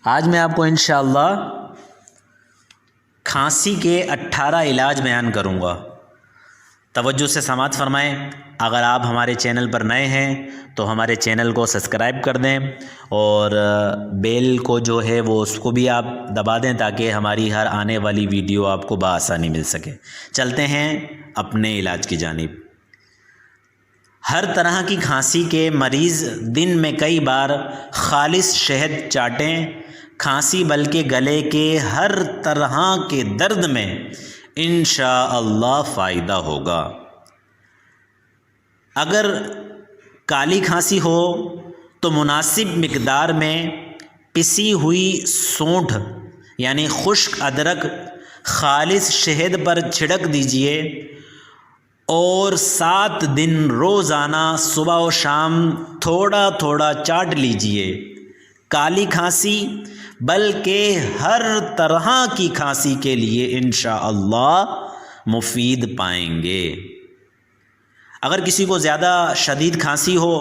آج میں آپ کو انشاءاللہ کھانسی کے 18 علاج بیان کروں گا۔ توجہ سے سماعت فرمائیں۔ اگر آپ ہمارے چینل پر نئے ہیں تو ہمارے چینل کو سبسکرائب کر دیں اور بیل کو جو ہے وہ اس کو بھی آپ دبا دیں تاکہ ہماری ہر آنے والی ویڈیو آپ کو بآسانی مل سکے۔ چلتے ہیں اپنے علاج کی جانب۔ ہر طرح کی کھانسی کے مریض دن میں کئی بار خالص شہد چاٹیں۔ کھانسی بلکہ گلے کے ہر طرح کے درد میں انشاءاللہ فائدہ ہوگا۔ اگر کالی کھانسی ہو تو مناسب مقدار میں پسی ہوئی سونٹھ یعنی خشک ادرک خالص شہد پر چھڑک دیجئے اور 7 دن روزانہ صبح و شام تھوڑا تھوڑا چاٹ لیجئے۔ کالی کھانسی بلکہ ہر طرح کی کھانسی کے لیے انشاءاللہ مفید پائیں گے۔ اگر کسی کو زیادہ شدید کھانسی ہو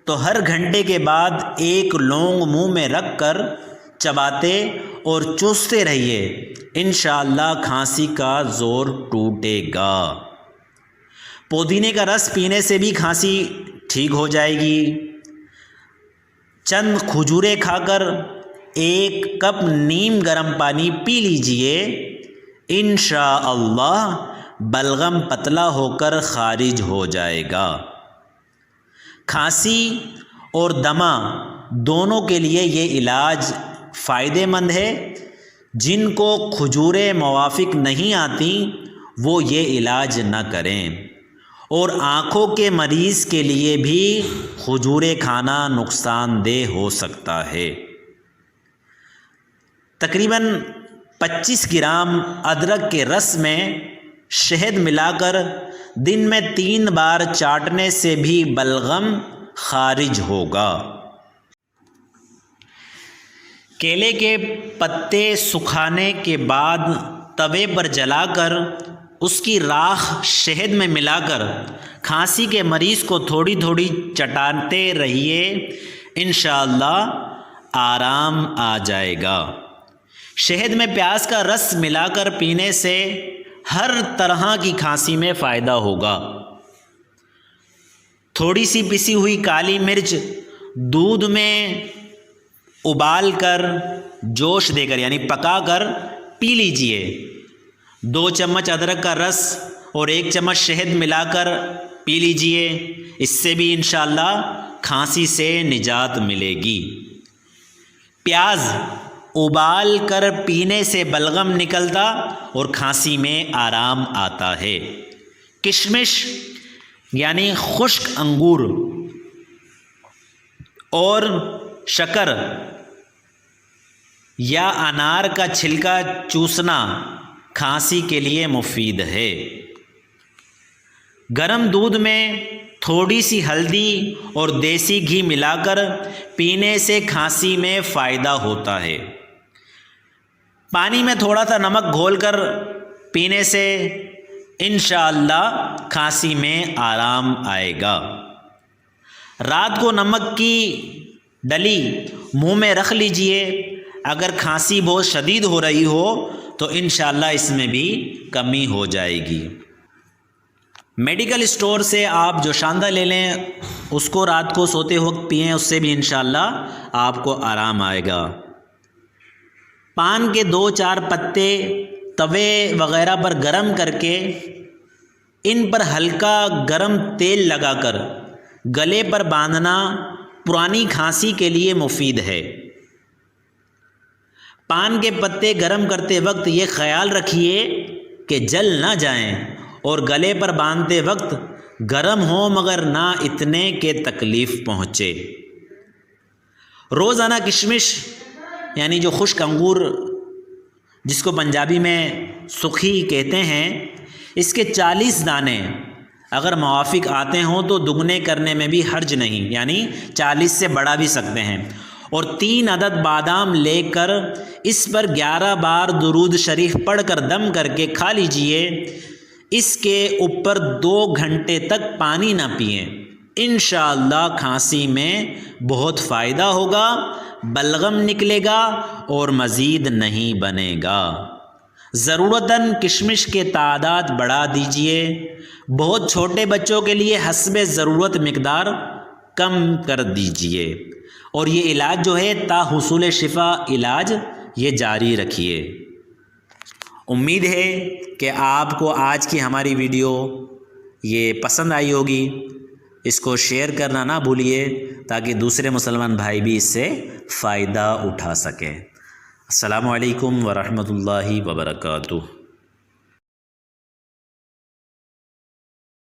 تو ہر گھنٹے کے بعد ایک لونگ منہ میں رکھ کر چباتے اور چوستے رہیے، انشاءاللہ کھانسی کا زور ٹوٹے گا۔ پودینے کا رس پینے سے بھی کھانسی ٹھیک ہو جائے گی۔ چند کھجوریں کھا کر 1 کپ نیم گرم پانی پی لیجئے، انشاءاللہ بلغم پتلا ہو کر خارج ہو جائے گا۔ کھانسی اور دمہ دونوں کے لیے یہ علاج فائدہ مند ہے۔ جن کو کھجوریں موافق نہیں آتی وہ یہ علاج نہ کریں، اور آنکھوں کے مریض کے لیے بھی کھجوریں کھانا نقصان دہ ہو سکتا ہے۔ تقریباً 25 گرام ادرک کے رس میں شہد ملا کر دن میں 3 بار چاٹنے سے بھی بلغم خارج ہوگا۔ کیلے کے پتے سکھانے کے بعد توے پر جلا کر اس کی راکھ شہد میں ملا کر کھانسی کے مریض کو تھوڑی تھوڑی چٹاتے رہیے، انشاءاللہ آرام آ جائے گا۔ شہد میں پیاز کا رس ملا کر پینے سے ہر طرح کی کھانسی میں فائدہ ہوگا۔ تھوڑی سی پسی ہوئی کالی مرچ دودھ میں ابال کر جوش دے کر یعنی پکا کر پی لیجئے۔ 2 چمچ ادرک کا رس اور 1 چمچ شہد ملا کر پی لیجئے، اس سے بھی انشاءاللہ کھانسی سے نجات ملے گی۔ پیاز ابال کر پینے سے بلغم نکلتا اور کھانسی میں آرام آتا ہے۔ کشمش یعنی خشک انگور اور شکر یا انار کا چھلکا چوسنا کھانسی کے لیے مفید ہے۔ گرم دودھ میں تھوڑی سی ہلدی اور دیسی گھی ملا کر پینے سے کھانسی میں فائدہ ہوتا ہے۔ پانی میں تھوڑا سا نمک گھول کر پینے سے انشاءاللہ کھانسی میں آرام آئے گا۔ رات کو نمک کی ڈلی منہ میں رکھ لیجئے۔ اگر کھانسی بہت شدید ہو رہی ہو تو انشاءاللہ اس میں بھی کمی ہو جائے گی۔ میڈیکل اسٹور سے آپ جو شاندہ لے لیں اس کو رات کو سوتے وقت پئیں، اس سے بھی انشاءاللہ آپ کو آرام آئے گا۔ پان کے 2-4 پتے توے وغیرہ پر گرم کر کے ان پر ہلکا گرم تیل لگا کر گلے پر باندھنا پرانی کھانسی کے لیے مفید ہے۔ پان کے پتے گرم کرتے وقت یہ خیال رکھیے کہ جل نہ جائیں اور گلے پر باندھتے وقت گرم ہوں مگر نہ اتنے کہ تکلیف پہنچے۔ روزانہ کشمش یعنی جو خشک انگور جس کو پنجابی میں سکھی کہتے ہیں، اس کے 40 دانے اگر موافق آتے ہوں تو دگنے کرنے میں بھی حرج نہیں، یعنی 40 سے بڑھا بھی سکتے ہیں، اور 3 عدد بادام لے کر اس پر 11 بار درود شریف پڑھ کر دم کر کے کھا لیجئے۔ اس کے اوپر 2 گھنٹے تک پانی نہ پئیں، انشاءاللہ کھانسی میں بہت فائدہ ہوگا۔ بلغم نکلے گا اور مزید نہیں بنے گا۔ ضرورتاً کشمش کے تعداد بڑھا دیجئے، بہت چھوٹے بچوں کے لیے حسب ضرورت مقدار کم کر دیجئے، اور یہ علاج جو ہے تا حصول شفا علاج یہ جاری رکھیے۔ امید ہے کہ آپ کو آج کی ہماری ویڈیو یہ پسند آئی ہوگی۔ اس کو شیئر کرنا نہ بھولیے تاکہ دوسرے مسلمان بھائی بھی اس سے فائدہ اٹھا سکیں۔ السلام علیکم ورحمۃ اللہ وبرکاتہ۔